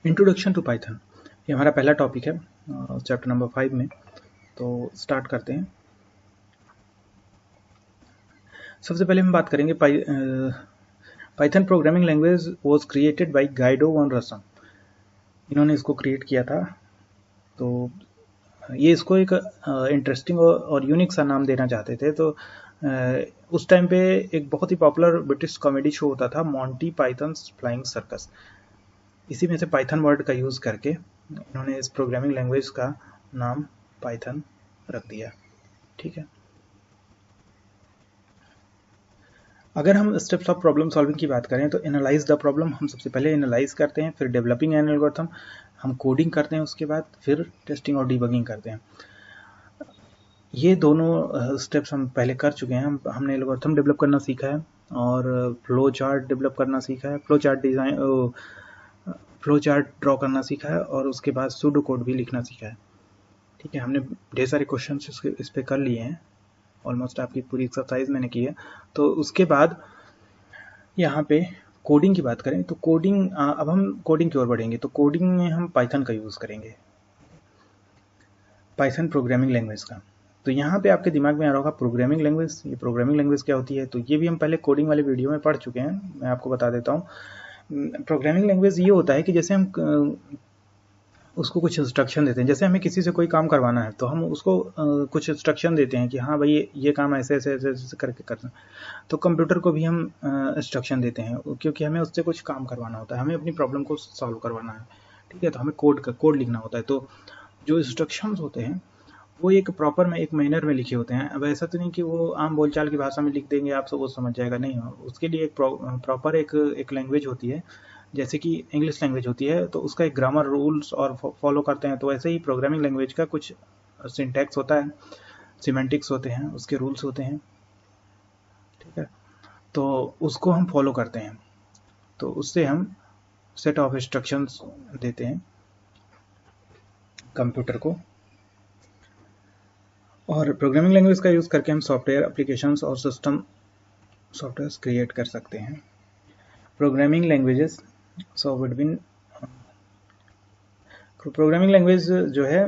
Introduction to Python, ये हमारा पहला टॉपिक है चैप्टर नंबर 5 में। तो स्टार्ट करते हैं। सबसे पहले हम बात करेंगे Python programming language was created by Guido van Rossum. इन्होंने इसको क्रिएट किया था। तो ये इसको एक इंटरेस्टिंग और यूनिक सा नाम देना चाहते थे। तो उस टाइम पे एक बहुत ही पॉपुलर ब्रिटिश कॉमेडी शो होता था मॉन्टी पाइथन्स फ्लाइंग सर्कस। इसी में से पाइथन वर्ड का यूज़ करके इन्होंने इस प्रोग्रामिंग लैंग्वेज का नाम पाइथन रख दिया। ठीक है। अगर हम स्टेप्स ऑफ प्रॉब्लम सॉल्विंग की बात करें तो एनालाइज द प्रॉब्लम, हम सबसे पहले एनालाइज करते हैं, फिर डेवलपिंग एन एल्गोरिथम, हम कोडिंग करते हैं, उसके बाद फिर टेस्टिंग और डीबगिंग करते हैं। ये दोनों स्टेप्स हम पहले कर चुके हैं। हमने एल्गोरिथम डेवलप करना सीखा है और फ्लो चार्ट डेवलप करना सीखा है, फ्लो चार्ट ड्रॉ करना सीखा है और उसके बाद सूडो कोड भी लिखना सीखा है। ठीक है, हमने ढेर सारे क्वेश्चन इस पे कर लिए हैं। ऑलमोस्ट आपकी पूरी एक्सरसाइज मैंने की है। तो उसके बाद यहाँ पे कोडिंग की बात करें तो कोडिंग, अब हम कोडिंग की ओर बढ़ेंगे। तो कोडिंग में हम पाइथन का यूज़ करेंगे, पाइथन प्रोग्रामिंग लैंग्वेज का। तो यहाँ पे आपके दिमाग में आ रहा होगा प्रोग्रामिंग लैंग्वेज, ये प्रोग्रामिंग लैंग्वेज क्या होती है? तो ये भी हम पहले कोडिंग वाले वीडियो में पढ़ चुके हैं, मैं आपको बता देता हूँ। प्रोग्रामिंग लैंग्वेज ये होता है कि जैसे हम उसको कुछ इंस्ट्रक्शन देते हैं। जैसे हमें किसी से कोई काम करवाना है तो हम उसको कुछ इंस्ट्रक्शन देते हैं कि हाँ भाई ये काम ऐसे ऐसे ऐसे ऐसे करके करना। तो कंप्यूटर को भी हम इंस्ट्रक्शन देते हैं क्योंकि हमें उससे कुछ काम करवाना होता है, हमें अपनी प्रॉब्लम को सॉल्व करवाना है। ठीक है, तो हमें कोड लिखना होता है। तो जो इंस्ट्रक्शंस होते हैं वो एक प्रॉपर में, एक मैनर में लिखे होते हैं। अब ऐसा तो नहीं कि वो आम बोलचाल की भाषा में लिख देंगे आप सब वो समझ जाएगा, नहीं। उसके लिए एक प्रॉपर एक लैंग्वेज होती है। जैसे कि इंग्लिश लैंग्वेज होती है तो उसका एक ग्रामर रूल्स और फॉलो करते हैं। तो वैसे ही प्रोग्रामिंग लैंग्वेज का कुछ सिंटैक्स होता है, सिमेंटिक्स होते हैं, उसके रूल्स होते हैं। ठीक है, तो उसको हम फॉलो करते हैं। तो उससे हम सेट ऑफ इंस्ट्रक्शंस देते हैं कंप्यूटर को। और प्रोग्रामिंग लैंग्वेज का यूज़ करके हम सॉफ्टवेयर एप्लीकेशंस और सिस्टम सॉफ्टवेयर क्रिएट कर सकते हैं। प्रोग्रामिंग लैंग्वेजेस प्रोग्रामिंग लैंग्वेज जो है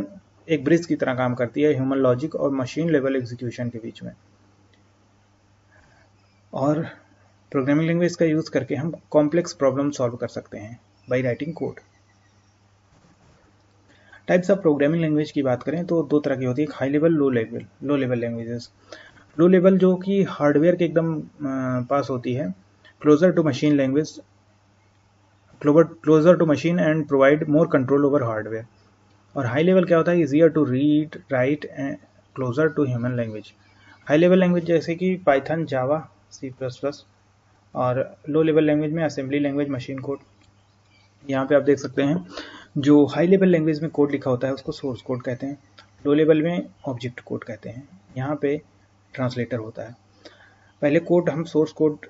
एक ब्रिज की तरह काम करती है ह्यूमन लॉजिक और मशीन लेवल एग्जीक्यूशन के बीच में। और प्रोग्रामिंग लैंग्वेज का यूज़ करके हम कॉम्प्लेक्स प्रॉब्लम सॉल्व कर सकते हैं by writing code. Types of programming language की बात करें तो दो तरह की होती है, high level, low level languages. Low level जो कि हार्डवेयर के एकदम पास होती है, closer to machine language, closer to machine and provide more control over hardware. और हाई लेवल क्या होता है, easier to read write and closer to human language. High level language जैसे कि पाइथन, जावा, C++। और लो लेवल लैंग्वेज में assembly language, machine code. यहाँ पे आप देख सकते हैं जो हाई लेवल लैंग्वेज में कोड लिखा होता है उसको सोर्स कोड कहते हैं, लो लेवल में ऑब्जेक्ट कोड कहते हैं। यहाँ पे ट्रांसलेटर होता है। पहले कोड हम सोर्स कोड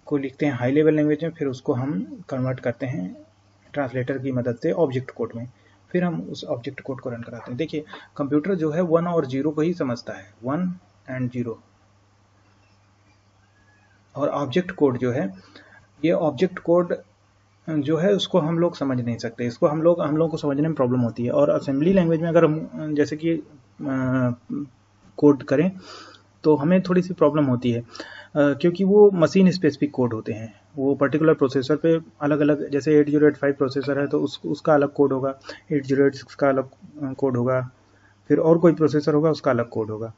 को लिखते हैं हाई लेवल लैंग्वेज में, फिर उसको हम कन्वर्ट करते हैं ट्रांसलेटर की मदद से ऑब्जेक्ट कोड में, फिर हम उस ऑब्जेक्ट कोड को रन कराते हैं। देखिए कंप्यूटर जो है 1 और 0 को ही समझता है, 1 एंड 0। और ऑब्जेक्ट कोड जो है, ये ऑब्जेक्ट कोड जो है उसको हम लोग समझ नहीं सकते, इसको हम लोग को समझने में प्रॉब्लम होती है। और असेंबली लैंग्वेज में अगर हम जैसे कि कोड करें तो हमें थोड़ी सी प्रॉब्लम होती है क्योंकि वो मशीन स्पेसिफिक कोड होते हैं। वो पर्टिकुलर प्रोसेसर पे अलग अलग, जैसे 8085 प्रोसेसर है तो उसका अलग कोड होगा, 8086 का अलग कोड होगा, फिर और कोई प्रोसेसर होगा उसका अलग कोड होगा।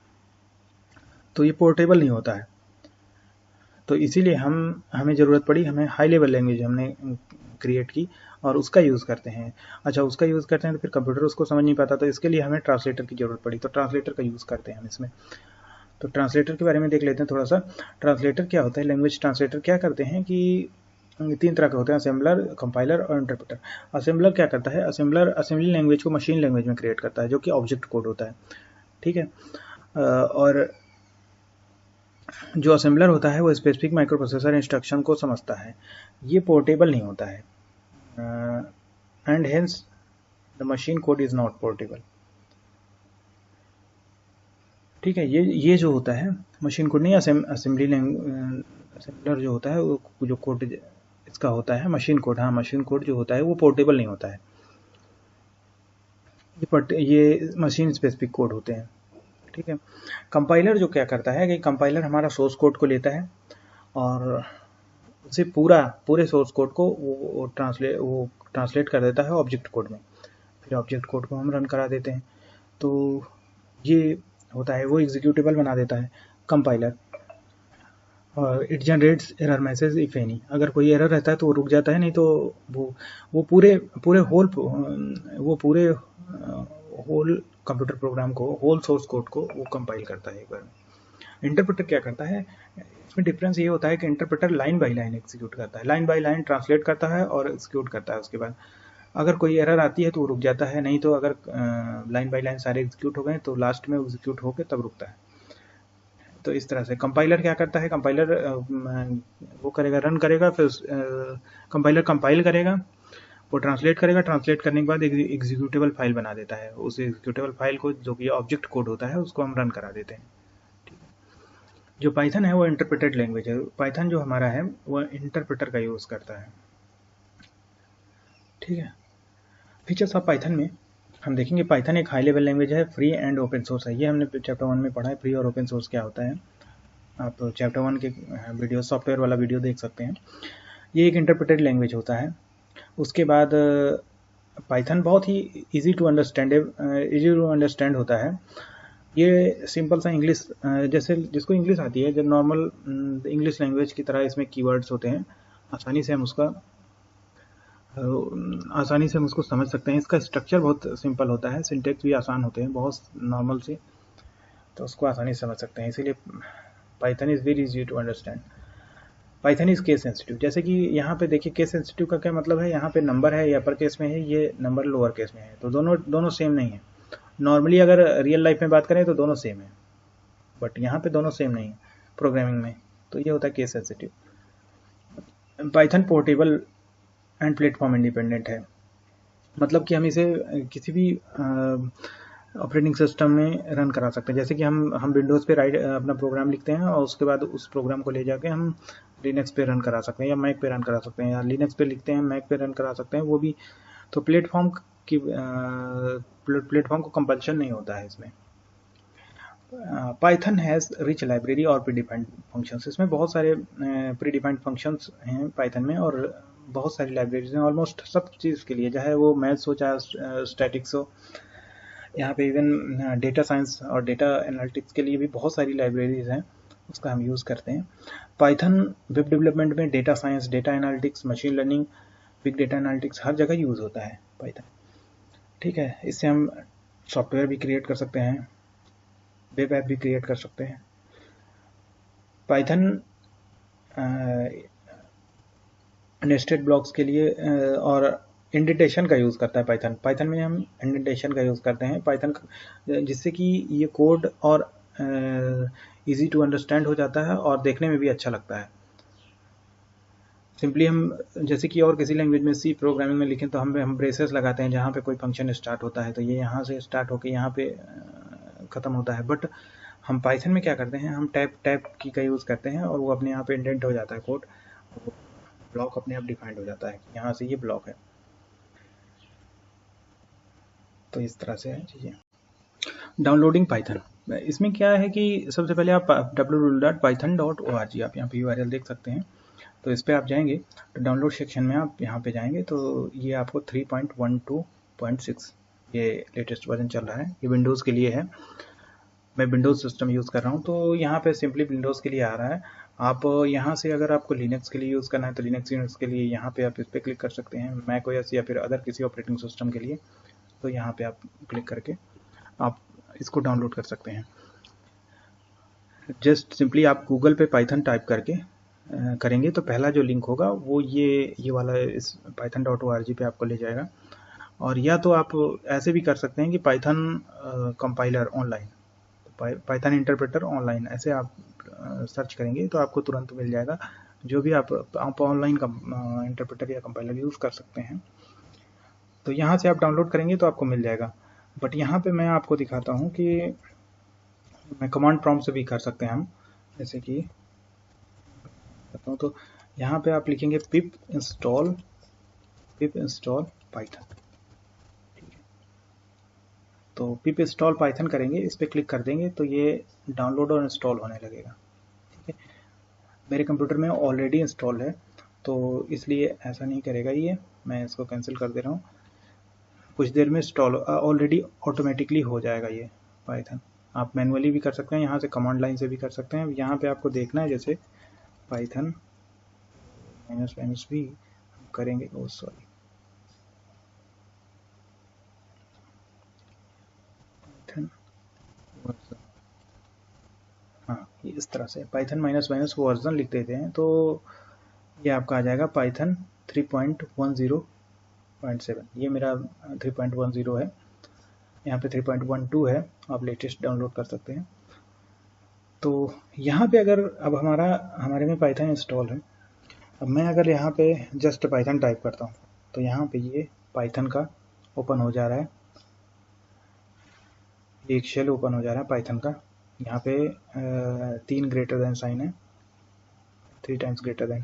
तो ये पोर्टेबल नहीं होता है। तो इसीलिए हमें ज़रूरत पड़ी, हमें हाई लेवल लैंग्वेज हमने क्रिएट की और उसका यूज़ करते हैं। अच्छा, उसका यूज़ करते हैं तो फिर कंप्यूटर उसको समझ नहीं पाता, तो इसके लिए हमें ट्रांसलेटर की ज़रूरत पड़ी। तो ट्रांसलेटर का यूज़ करते हैं हम इसमें। तो ट्रांसलेटर के बारे में देख लेते हैं थोड़ा सा। ट्रांसलेटर क्या होता है? लैंग्वेज ट्रांसलेटर क्या करते हैं कि 3 तरह के होते हैं, असेंबलर, कंपाइलर और इंटरप्रेटर। असेंबलर क्या करता है? असेंबलर असेंबली लैंग्वेज को मशीन लैंग्वेज में क्रिएट करता है जो कि ऑब्जेक्ट कोड होता है। ठीक है, और जो असेंबलर होता है वो स्पेसिफिक माइक्रो प्रोसेसर इंस्ट्रक्शन को समझता है। ये पोर्टेबल नहीं होता है and hence the machine code is not portable. ठीक है, ये जो होता है मशीन कोड नहीं, असेंबलर जो होता है वो जो कोड इसका होता है मशीन कोड। हाँ, मशीन कोड जो होता है वो पोर्टेबल नहीं होता है, ये मशीन स्पेसिफिक कोड होते हैं। ठीक है। कंपाइलर जो क्या करता है कि कंपाइलर हमारा सोर्स कोड को लेता है और उसे पूरे सोर्स कोड को वो ट्रांसलेट कर देता है ऑब्जेक्ट कोड में, फिर ऑब्जेक्ट कोड को हम रन करा देते हैं। तो ये होता है, वो एग्जीक्यूटेबल बना देता है कंपाइलर। और it generates error message if any, अगर कोई एरर रहता है तो वो रुक जाता है, नहीं तो वो पूरे होल कंप्यूटर प्रोग्राम को, होल सोर्स कोड को वो कंपाइल करता है एक बार में। इंटरप्रेटर क्या करता है, इसमें डिफरेंस ये होता है कि interpreter line by line execute करता है, लाइन बाय लाइन ट्रांसलेट करता है और एग्जीक्यूट करता है। उसके बाद अगर कोई एरर आती है तो वो रुक जाता है, नहीं तो अगर लाइन बाय लाइन सारे एग्जीक्यूट हो गए तो लास्ट में एग्जीक्यूट होकर तब रुकता है। तो इस तरह से कंपाइलर क्या करता है, कंपाइलर वो करेगा, रन करेगा, फिर कंपाइलर कंपाइल करेगा, वो ट्रांसलेट करेगा, ट्रांसलेट करने के बाद एक एग्जीक्यूटेबल फाइल बना देता है। उस एग्जीक्यूटेबल फाइल को, जो कि ऑब्जेक्ट कोड होता है, उसको हम रन करा देते हैं। जो पाइथन है वो इंटरप्रेटेड लैंग्वेज है। पाइथन जो हमारा है वो इंटरप्रेटर का यूज़ करता है। ठीक है। फीचर्स ऑफ पाइथन में हम देखेंगे, पाइथन एक हाई लेवल लैंग्वेज है, फ्री एंड ओपन सोर्स है। ये हमने चैप्टर 1 में पढ़ा है, फ्री और ओपन सोर्स क्या होता है। आप चैप्टर 1 के वीडियो, सॉफ्टवेयर वाला वीडियो देख सकते हैं। ये एक इंटरप्रेटेड लैंग्वेज होता है। उसके बाद पाइथन बहुत ही इजी टू अंडरस्टैंड होता है। ये सिंपल सा इंग्लिश, जैसे जिसको इंग्लिश आती है, जब नॉर्मल इंग्लिश लैंग्वेज की तरह इसमें कीवर्ड्स होते हैं, आसानी से हम उसको समझ सकते हैं। इसका स्ट्रक्चर बहुत सिंपल होता है, सिंटेक्स भी आसान होते हैं, बहुत नॉर्मल से, तो उसको आसानी से समझ सकते हैं। इसीलिए Python is very easy to understand. Python is case sensitive, जैसे कि यहाँ पे देखिए, केस सेंसिटिव का क्या मतलब है, यहाँ पे नंबर है, ये अपर केस में है, ये नंबर लोअर केस में है, तो दोनों सेम नहीं है। नॉर्मली अगर रियल लाइफ में बात करें तो दोनों सेम है, बट यहाँ पे दोनों सेम नहीं है प्रोग्रामिंग में, तो ये होता है case sensitive. Python portable and platform independent है, मतलब कि हम इसे किसी भी ऑपरेटिंग सिस्टम में रन करा सकते हैं। जैसे कि हम विंडोज़ पे अपना प्रोग्राम लिखते हैं और उसके बाद उस प्रोग्राम को ले जाके हम लिनक्स पे रन करा सकते हैं, या मैक पे रन करा सकते हैं, या लिनक्स पे लिखते हैं मैक पे रन करा सकते हैं, वो भी। तो प्लेटफॉर्म को कंपल्शन नहीं होता है इसमें। पाइथन हैज़ रिच लाइब्रेरी और प्रीडिफाइंड फंक्शंस, इसमें बहुत सारे प्रीडिफाइंड फंक्शंस हैं पाइथन में, और बहुत सारी लाइब्रेरीज हैं ऑलमोस्ट सब चीज़ के लिए, चाहे वो मैथ्स हो चाहे स्टैटिक्स हो। यहाँ पे इवन डेटा साइंस और डेटा एनालिटिक्स के लिए भी बहुत सारी लाइब्रेरीज हैं, उसका हम यूज़ करते हैं। पाइथन वेब डेवलपमेंट में data science, data analytics, machine learning, big data analytics हर जगह यूज़ होता है पाइथन। ठीक है। इससे हम सॉफ्टवेयर भी क्रिएट कर सकते हैं, वेब ऐप भी क्रिएट कर सकते हैं। पाइथन नेस्टेड ब्लॉक्स के लिए और इंडेंटेशन का यूज़ करता है पाइथन में हम इंडेंटेशन का यूज़ करते हैं पाइथन, जिससे कि ये कोड और इजी टू अंडरस्टैंड हो जाता है और देखने में भी अच्छा लगता है। सिंपली हम, जैसे कि और किसी लैंग्वेज में सी प्रोग्रामिंग में लिखें तो हम ब्रेसेस लगाते हैं, जहाँ पे कोई फंक्शन स्टार्ट होता है तो ये यहाँ से स्टार्ट होकर यहाँ पे ख़त्म होता है। बट हम पाइथन में क्या करते हैं, हम टैब की का यूज़ करते हैं और वो अपने यहाँ पे इंडेंट हो जाता है कोड, ब्लॉक अपने आप डिफाइंड हो जाता है, यहाँ से ये ब्लॉक है। तो इस तरह से है चीज़ें। डाउनलोडिंग पाइथन, इसमें क्या है कि सबसे पहले आप www.python.org आप यहाँ पे URL देख सकते हैं, तो इस पर आप जाएंगे तो डाउनलोड सेक्शन में आप यहाँ पे जाएंगे तो ये आपको 3.12.6 ये लेटेस्ट वर्जन चल रहा है, ये विंडोज़ के लिए है। मैं विंडोज़ सिस्टम यूज़ कर रहा हूँ, तो यहाँ पे सिंपली विंडोज़ के लिए आ रहा है। आप यहाँ से अगर आपको लिनक्स के लिए यूज़ करना है तो लिनक्स के लिए यहाँ पे आप इस पर क्लिक कर सकते हैं, मैक ओएस या फिर अदर किसी ऑपरेटिंग सिस्टम के लिए, तो यहाँ पे आप क्लिक करके आप इसको डाउनलोड कर सकते हैं। जस्ट सिंपली आप गूगल पे पाइथन टाइप करके करेंगे तो पहला जो लिंक होगा वो ये वाला इस python.org पे आपको ले जाएगा। और या तो आप ऐसे भी कर सकते हैं कि Python compiler online, Python interpreter online, ऐसे आप सर्च करेंगे तो आपको तुरंत मिल जाएगा। जो भी आप ऑनलाइन इंटरप्रेटर या कंपाइलर यूज़ कर सकते हैं, तो यहाँ से आप डाउनलोड करेंगे तो आपको मिल जाएगा। बट यहाँ पे मैं आपको दिखाता हूँ कि मैं कमांड प्रॉम्प्ट से भी कर सकते हैं हम, जैसे कि तो यहाँ पे आप लिखेंगे पिप इंस्टॉल पाइथन। ठीक है, तो पिप इंस्टॉल पाइथन करेंगे, इस पर क्लिक कर देंगे तो ये डाउनलोड और इंस्टॉल होने लगेगा। ठीक है, मेरे कंप्यूटर में ऑलरेडी इंस्टॉल है तो इसलिए ऐसा नहीं करेगा ये, मैं इसको कैंसिल कर दे रहा हूँ। कुछ देर में इंस्टॉल ऑलरेडी ऑटोमेटिकली हो जाएगा ये पाइथन। आप मैनुअली भी कर सकते हैं, यहाँ से कमांड लाइन से भी कर सकते हैं। यहाँ पे आपको देखना है जैसे पाइथन -v करेंगे, ओ सॉरी, पाइथन, हाँ ये इस तरह से पाइथन -वर्जन लिख देते हैं तो ये आपका आ जाएगा पाइथन 3.10.7। ये मेरा 3.10 है, यहाँ पे 3.12 है, आप लेटेस्ट डाउनलोड कर सकते हैं। तो यहाँ पे अगर अब हमारे में पाइथन इंस्टॉल है, अब मैं अगर यहाँ पे जस्ट पाइथन टाइप करता हूँ तो यहाँ पे ये पाइथन का ओपन हो जा रहा है, एक शेल ओपन हो जा रहा है पाइथन का। यहाँ पे 3 ग्रेटर देन साइन है, 3 टाइम्स ग्रेटर देन।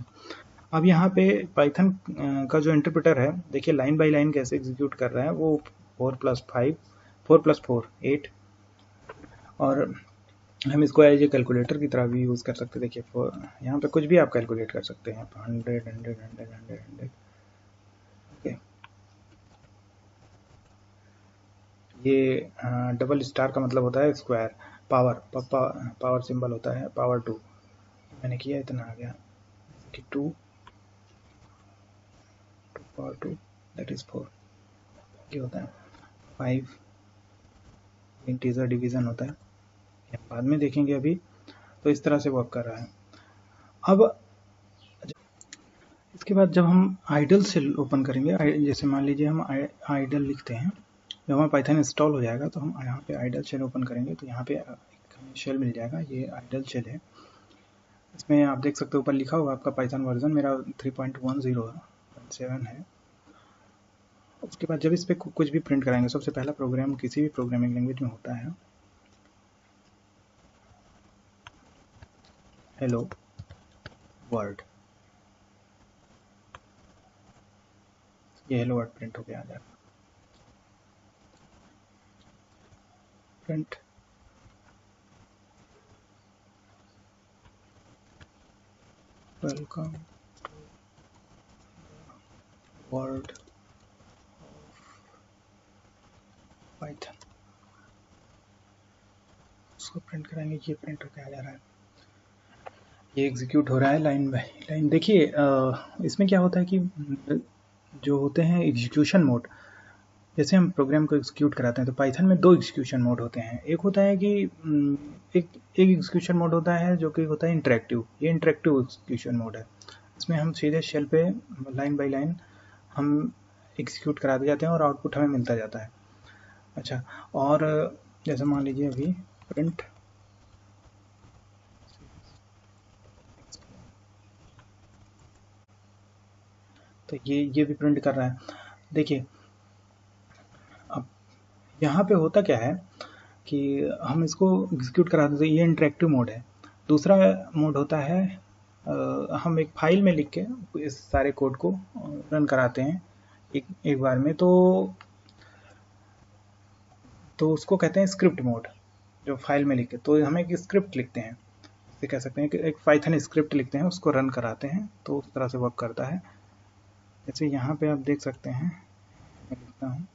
अब यहाँ पे पाइथन का जो इंटरप्रेटर है, देखिए लाइन बाय लाइन कैसे एग्जीक्यूट कर रहा है, वो 4 + 5 4 + 4 8, और हम इसको एज ए कैलकुलेटर की तरह भी यूज़ कर सकते हैं। देखिए यहाँ पे कुछ भी आप कैलकुलेट कर सकते हैं, 100 100 100 100 100। ओके, ये डबल स्टार का मतलब होता है स्क्वायर, पावर सिंबल होता है पावर 2। मैंने किया, इतना आ गया कि 2 पावर 2 दैट इज 4। ये होता है 5 इंटीजर डिवीजन होता है, बाद में देखेंगे अभी। तो इस तरह से वर्क कर रहा है। अब इसके बाद जब हम आइडल सेल ओपन करेंगे, जैसे मान लीजिए हम आइडल लिखते हैं, जब हमारा पाइथन इंस्टॉल हो जाएगा तो हम यहाँ पे आइडल शेल ओपन करेंगे तो यहाँ पे एक शेल मिल जाएगा, ये आइडल शेल है। इसमें आप देख सकते हो ऊपर लिखा होगा आपका पाइथन वर्जन, मेरा 3.10.7 है। उसके बाद जब इस पर कुछ भी प्रिंट कराएंगे, सबसे पहला प्रोग्राम किसी भी प्रोग्रामिंग लैंग्वेज में होता है हेलो वर्ल्ड, ये हेलो वर्ड प्रिंट होके आ जाएगा। Print welcome to world of Python, उसको प्रिंट कराएंगे, ये प्रिंट होके आ जा रहा है, ये एग्जीक्यूट हो रहा है लाइन बाय लाइन। देखिए इसमें क्या होता है कि जो होते हैं एग्जीक्यूशन मोड, जैसे हम प्रोग्राम को एग्जीक्यूट कराते हैं तो पाइथन में 2 एग्जीक्यूशन मोड होते हैं। एक होता है कि एक एग्जीक्यूशन मोड होता है जो कि होता है इंटरेक्टिव, ये इंटरेक्टिव एग्जीक्यूशन मोड है। इसमें हम सीधे शेल पे लाइन बाय लाइन हम एग्जीक्यूट कराते जाते हैं और आउटपुट हमें मिलता जाता है। अच्छा, और जैसे मान लीजिए अभी प्रिंट तो ये भी प्रिंट कर रहा है। देखिए अब यहाँ पे होता क्या है कि हम इसको एग्जीक्यूट कराते हैं, ये इंटरेक्टिव मोड है। दूसरा मोड होता है हम एक फाइल में लिख के इस सारे कोड को रन कराते हैं एक बार में, तो उसको कहते हैं स्क्रिप्ट मोड। जो फाइल में लिखे तो हम एक स्क्रिप्ट लिखते हैं, इसे कह सकते हैं कि एक पाइथन स्क्रिप्ट लिखते हैं, उसको रन कराते हैं, तो उस तरह से वर्क करता है। जैसे यहाँ पे आप देख सकते हैं, मैं लिखता हूँ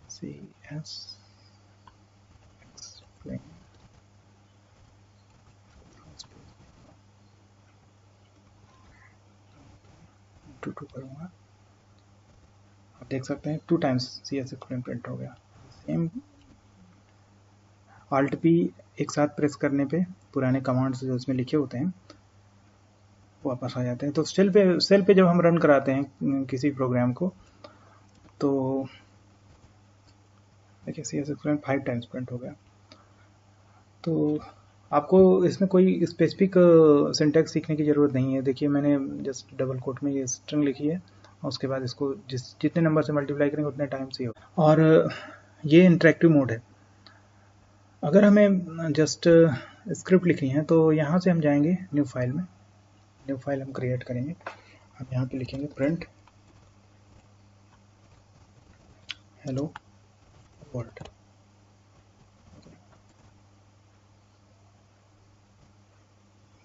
CS explain टू करूँगा, आप देख सकते हैं 2 टाइम्स CS explain प्रिंट हो गया। सेम Alt P एक साथ प्रेस करने पे पुराने कमांड्स जो इसमें लिखे होते हैं वापस आ जाते हैं। तो सेल पे जब हम रन कराते हैं किसी प्रोग्राम को तो देखिए CS explain 5 टाइम्स प्रिंट हो गया। तो आपको इसमें कोई स्पेसिफिक सिंटैक्स सीखने की ज़रूरत नहीं है। देखिए मैंने जस्ट डबल कोट में ये स्ट्रिंग लिखी है और उसके बाद इसको जितने नंबर से मल्टीप्लाई करेंगे उतने टाइम्स ही हो। और ये इंटरेक्टिव मोड है। अगर हमें जस्ट स्क्रिप्ट लिखनी है तो यहाँ से हम जाएंगे न्यू फाइल में, न्यू फाइल हम क्रिएट करेंगे। हम यहाँ पे लिखेंगे प्रिंट हेलो वर्ल्ड।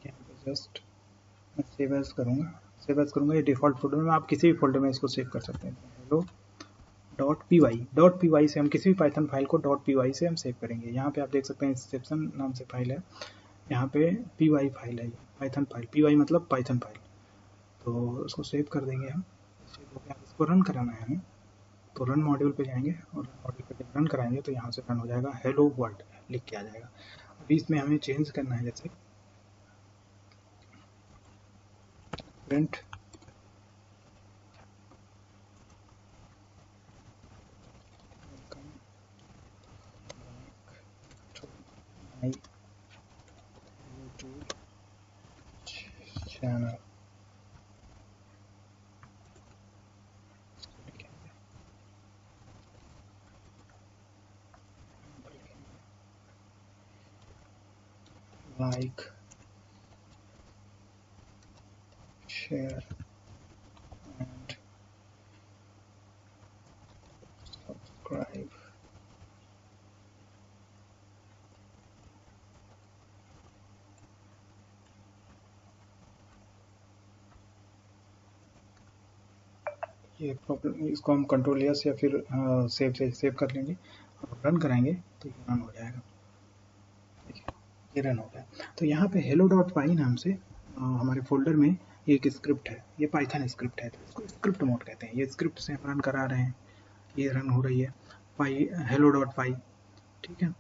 यहाँ पे जस्ट मैं सेव एज करूँगा। ये डिफ़ॉल्ट फोल्डर में, आप किसी भी फोल्डर में इसको सेव कर सकते हैं। हेलो डॉट पी वाई से हम किसी भी पाइथन फाइल को डॉट पी वाई से हम सेव करेंगे। यहाँ पे आप देख सकते हैं इंसेप्शन नाम से फाइल है, यहाँ पे पी वाई फाइल है, पाइथन फाइल, पी वाई मतलब पाइथन फाइल। तो उसको सेव कर देंगे हम। इसको रन कराना है हमें, तो रन मॉड्यूल पे जाएंगे और मॉड्यूल पे जब रन कराएंगे तो यहाँ से रन हो जाएगा, हेलो वर्ल्ड लिख के आ जाएगा। अभी इसमें हमें चेंज करना है, जैसे print my YouTube channel, like share and subscribe. ये प्रॉब्लम, इसको हम कंट्रोल एस या फिर सेव से सेव कर लेंगे और रन कराएंगे तो ये रन हो जाएगा। ये रन हो गया। तो यहाँ पे हेलो डॉट पाई नाम से हमारे फोल्डर में एक स्क्रिप्ट है, ये पाइथन स्क्रिप्ट है, तो इसको स्क्रिप्ट मोड कहते हैं। ये स्क्रिप्ट से हम रन करा रहे हैं, ये रन हो रही है पाई हेलो डॉट पाई, ठीक है।